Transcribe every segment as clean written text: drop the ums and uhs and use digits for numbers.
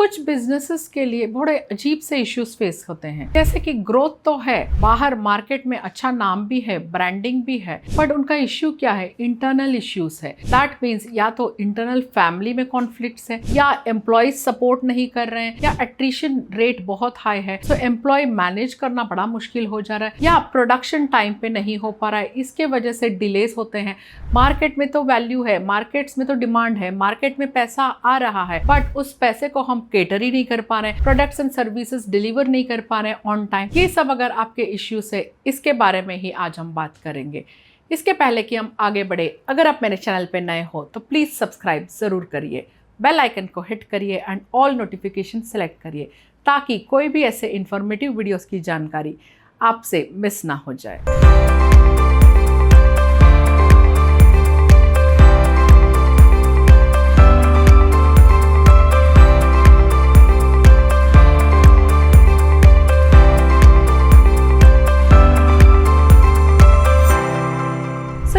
कुछ बिजनेसेस के लिए बड़े अजीब से इश्यूज फेस होते हैं, जैसे कि ग्रोथ तो है, बाहर मार्केट में अच्छा नाम भी है, ब्रांडिंग भी है, बट उनका इश्यू क्या है? इंटरनल इश्यूज है। दैट मीन्स या तो इंटरनल फैमिली में कॉन्फ्लिक्ट्स है, या एम्प्लॉयज सपोर्ट नहीं कर रहे हैं, या एट्रिशन रेट बहुत हाई है, सो एम्प्लॉय मैनेज करना बड़ा मुश्किल हो जा रहा है, या प्रोडक्शन टाइम पे नहीं हो पा रहा है, इसके वजह से डिलेज होते हैं। मार्केट में तो वैल्यू है, मार्केट्स में तो डिमांड है, मार्केट में पैसा आ रहा है, बट उस पैसे को हम केटर ही नहीं कर पा रहे हैं, प्रोडक्ट्स एंड सर्विसेज डिलीवर नहीं कर पा रहे हैं ऑन टाइम। ये सब अगर आपके इश्यूज है, इसके बारे में ही आज हम बात करेंगे। इसके पहले कि हम आगे बढ़े, अगर आप मेरे चैनल पे नए हो तो प्लीज सब्सक्राइब जरूर करिए, बेल आइकन को हिट करिए एंड ऑल नोटिफिकेशन सेलेक्ट करिए, ताकि कोई भी ऐसे इंफॉर्मेटिव वीडियोस की जानकारी आपसे मिस ना हो जाए।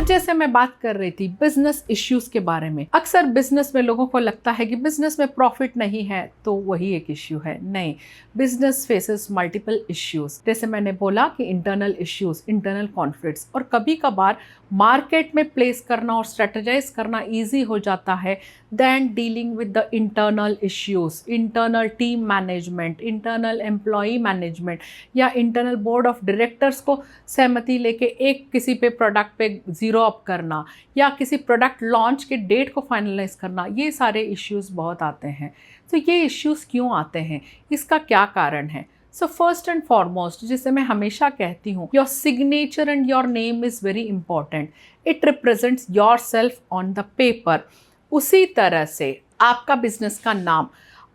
जैसे मैं बात कर रही थी बिजनेस इश्यूज के बारे में, अक्सर बिजनेस में लोगों को लगता है कि बिजनेस में प्रॉफिट नहीं है तो वही एक इश्यू है। नहीं, बिजनेस फेसेस मल्टीपल इश्यूज। जैसे मैंने बोला कि इंटरनल इश्यूज, इंटरनल कॉन्फ्लिक्ट्स, और कभी कभार मार्केट में प्लेस करना और स्ट्रेटेजाइज करना इजी हो जाता है then dealing with the internal issues, internal team management, internal employee management, या इंटरनल बोर्ड ऑफ डायरेक्टर्स को सहमति लेके एक किसी पे प्रोडक्ट पे जीरो अप करना, या किसी प्रोडक्ट लॉन्च के डेट को फाइनलाइज करना। ये सारे इश्यूज बहुत आते हैं। तो ये इश्यूज क्यों आते हैं, इसका क्या कारण है? सो फर्स्ट एंड फॉरमोस्ट, जिसे मैं हमेशा कहती हूँ, your signature and your name is very important. It represents your self on the paper. उसी तरह से आपका बिजनेस का नाम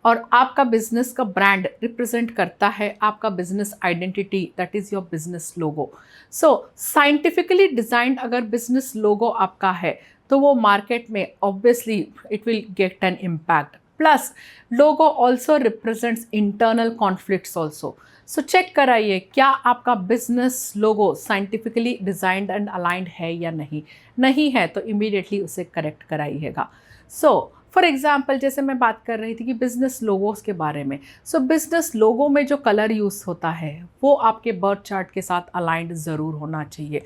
और आपका बिजनेस का ब्रांड रिप्रेजेंट करता है आपका business identity, that is your business logo. So scientifically designed अगर बिजनेस लोगो आपका है तो वो मार्केट में obviously it will get an impact. Plus logo also represents internal conflicts also. So check कराइए क्या आपका business logo scientifically designed and aligned है या नहीं है तो इमीडिएटली उसे करेक्ट कराइएगा। सो फॉर एग्जाम्पल, जैसे मैं बात कर रही थी कि बिजनेस लोगोस के बारे में, सो बिजनेस लोगो में जो कलर यूज़ होता है वो आपके बर्थ चार्ट के साथ अलाइंड ज़रूर होना चाहिए।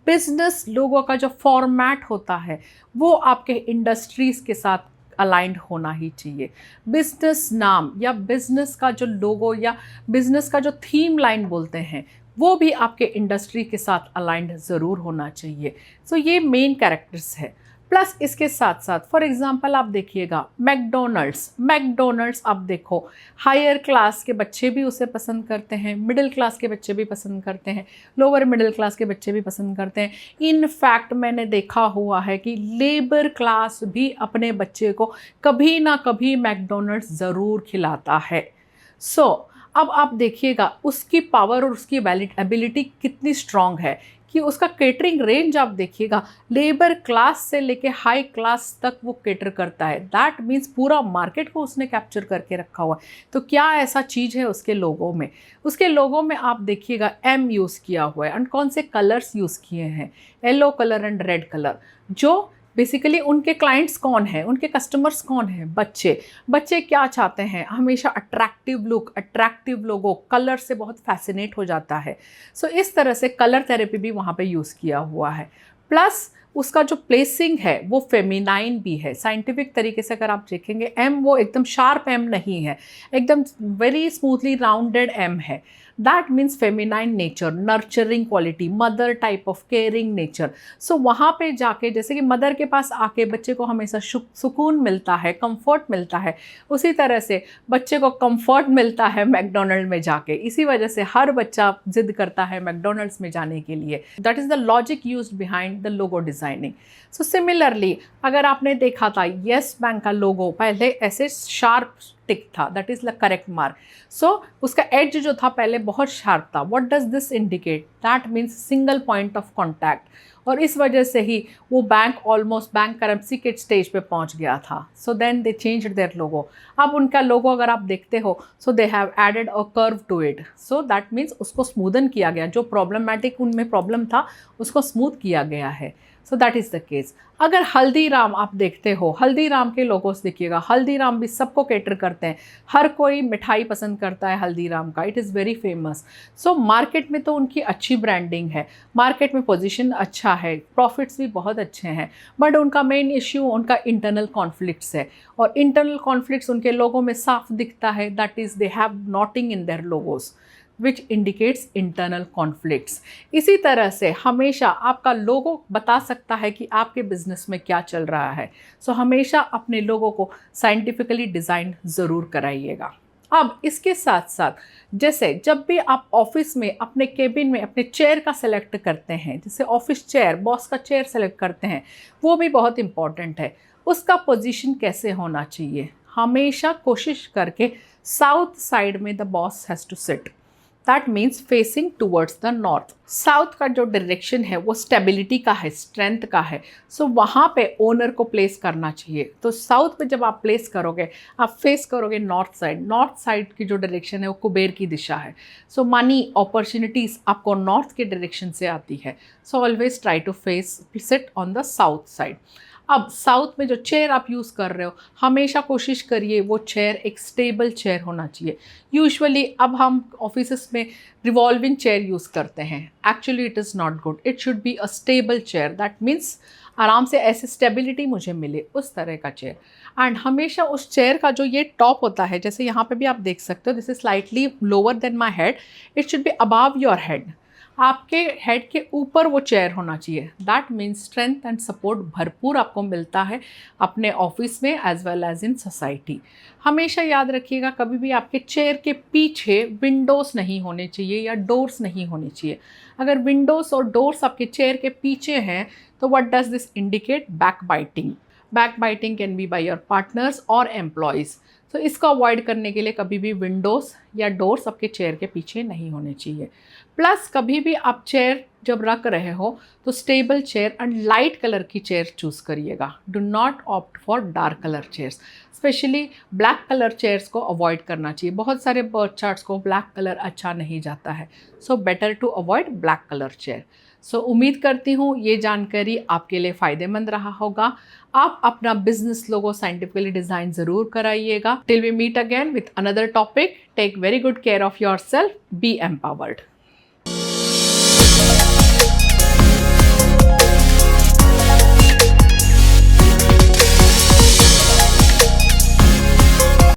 बिजनेस लोगो का जो फॉर्मेट होता है वो आपके इंडस्ट्रीज़ के साथ अलाइंड होना ही चाहिए। बिजनेस नाम या बिजनेस का जो लोगो या बिजनेस का जो थीम लाइन बोलते हैं वो भी आपके इंडस्ट्री के साथ अलाइंड ज़रूर होना चाहिए। सो ये मेन कैरेक्टर्स है। प्लस इसके साथ साथ फॉर एग्जांपल आप देखिएगा मैकडोनल्ड्स आप देखो, हायर क्लास के बच्चे भी उसे पसंद करते हैं, मिडिल क्लास के बच्चे भी पसंद करते हैं, लोअर मिडिल क्लास के बच्चे भी पसंद करते हैं। इन फैक्ट मैंने देखा हुआ है कि लेबर क्लास भी अपने बच्चे को कभी ना कभी मैकडोनल्ड्स ज़रूर खिलाता है। सो अब आप देखिएगा उसकी पावर और उसकी एबिलिटी कितनी स्ट्रांग है कि उसका केटरिंग रेंज आप देखिएगा, लेबर क्लास से लेके हाई क्लास तक वो केटर करता है। दैट मीन्स पूरा मार्केट को उसने कैप्चर करके रखा हुआ है। तो क्या ऐसा चीज़ है उसके लोगों में? उसके लोगों में आप देखिएगा एम यूज़ किया हुआ है, एंड कौन से कलर्स यूज़ किए हैं, yellow colour and red colour. जो बेसिकली उनके क्लाइंट्स कौन है, उनके कस्टमर्स कौन है? बच्चे क्या चाहते हैं? हमेशा अट्रैक्टिव लुक, अट्रैक्टिव लोगो, कलर से बहुत फैसिनेट हो जाता है। सो इस तरह से कलर थेरेपी भी वहाँ पे यूज़ किया हुआ है। प्लस उसका जो प्लेसिंग है वो फेमिनाइन भी है। साइंटिफिक तरीके से अगर आप देखेंगे, एम वो एकदम शार्प एम नहीं है, एकदम वेरी स्मूथली राउंडेड एम है। That means feminine nature, nurturing quality, mother type of caring nature. So वहाँ पे जाके जैसे कि मदर के पास आके बच्चे को हमेशा सुकून मिलता है, कंफर्ट मिलता है, उसी तरह से बच्चे को कंफर्ट मिलता है मैकडोनल्ड में जाके। इसी वजह से हर बच्चा जिद करता है मैकडोनल्ड्स में जाने के लिए। That is the logic used behind the logo designing. So similarly अगर आपने देखा था येस बैंक का लोगो पहले ऐसे शार्प टिक था, that is the correct mark. So उसका एज जो था पहले बहुत शार्प था। What does this indicate? That means single point of contact. और इस वजह से ही वो बैंक ऑलमोस्ट बैंक करप्सी के स्टेज पे पहुंच गया था। So then they changed their logo. अब उनका लोगो अगर आप देखते हो, so they have added a curve to it. So that means उसको स्मूदन किया गया, जो प्रॉब्लमेटिक उनमें प्रॉब्लम था उसको स्मूथ किया गया है। So that is the case. अगर हल्दीराम आप देखते हो, हल्दीराम के लोगोस देखिएगा, हल्दीराम भी सबको कैटर करते हैं, हर कोई मिठाई पसंद करता है हल्दीराम का, it is very famous. So market में तो उनकी अच्छी ब्रांडिंग है, मार्केट में पोजीशन अच्छा है, प्रॉफिट्स भी बहुत अच्छे हैं, बट उनका मेन इश्यू उनका इंटरनल कॉन्फ्लिक्ट्स है, और इंटरनल कॉन्फ्लिक्ट्स उनके लोगों में साफ दिखता है, that is they have nothing in their logos which indicates internal conflicts. इसी तरह से हमेशा आपका लोगो बता सकता है कि आपके बिजनेस में क्या चल रहा है। सो हमेशा अपने लोगों को साइंटिफिकली डिज़ाइन ज़रूर कराइएगा। अब इसके साथ साथ जैसे जब भी आप ऑफिस में अपने केबिन में अपने चेयर का सेलेक्ट करते हैं, जैसे ऑफिस चेयर, बॉस का चेयर सेलेक्ट करते हैं, वो भी बहुत इंपॉर्टेंट है। उसका पोजीशन कैसे होना चाहिए, हमेशा कोशिश करके साउथ साइड में the boss has to sit, that means facing towards the north. South का जो डायरेक्शन है वो स्टेबिलिटी का है, स्ट्रेंथ का है, सो वहाँ पे ओनर को प्लेस करना चाहिए। तो साउथ में जब आप प्लेस करोगे, आप फेस करोगे नॉर्थ साइड, नॉर्थ साइड की जो डायरेक्शन है वो कुबेर की दिशा है। सो मनी अपॉर्चुनिटीज़ आपको नॉर्थ के डायरेक्शन से आती है। So always try to face sit on the south side. अब साउथ में जो चेयर आप यूज़ कर रहे हो, हमेशा कोशिश करिए वो चेयर एक स्टेबल चेयर होना चाहिए। यूजुअली अब हम ऑफिसेस में रिवॉल्विंग चेयर यूज़ करते हैं, actually it is not good, it should be a stable chair, that means आराम से ऐसे स्टेबिलिटी मुझे मिले, उस तरह का चेयर। एंड हमेशा उस चेयर का जो ये टॉप होता है, जैसे यहाँ पे भी आप देख सकते हो, this is slightly lower than my head, it should be above your head, आपके हेड के ऊपर वो चेयर होना चाहिए। That means strength and support भरपूर आपको मिलता है अपने ऑफिस में as well as in society. हमेशा याद रखिएगा, कभी भी आपके चेयर के पीछे विंडोज़ नहीं होने चाहिए या डोर्स नहीं होने चाहिए। अगर विंडोज़ और डोर्स आपके चेयर के पीछे हैं तो what does this indicate? Back biting. Back biting can be by your partners और एम्प्लॉयज़। तो इसको अवॉइड करने के लिए कभी भी विंडोज़ या डोर्स आपके चेयर के पीछे नहीं होने चाहिए। प्लस कभी भी आप चेयर जब रख रहे हो तो stable chair and light colour की चेयर चूज़ करिएगा। Do not opt for dark colour chairs, specially black colour chairs को अवॉइड करना चाहिए। बहुत सारे बर्थ चार्ट्स को ब्लैक कलर अच्छा नहीं जाता है, so better to avoid black colour chair. So उम्मीद करती हूँ ये जानकारी आपके लिए फ़ायदेमंद रहा होगा। आप अपना बिजनेस लोगो साइंटिफिकली डिज़ाइन ज़रूर कराइएगा। Till we meet again with another topic, take very good care of yourself, be empowered.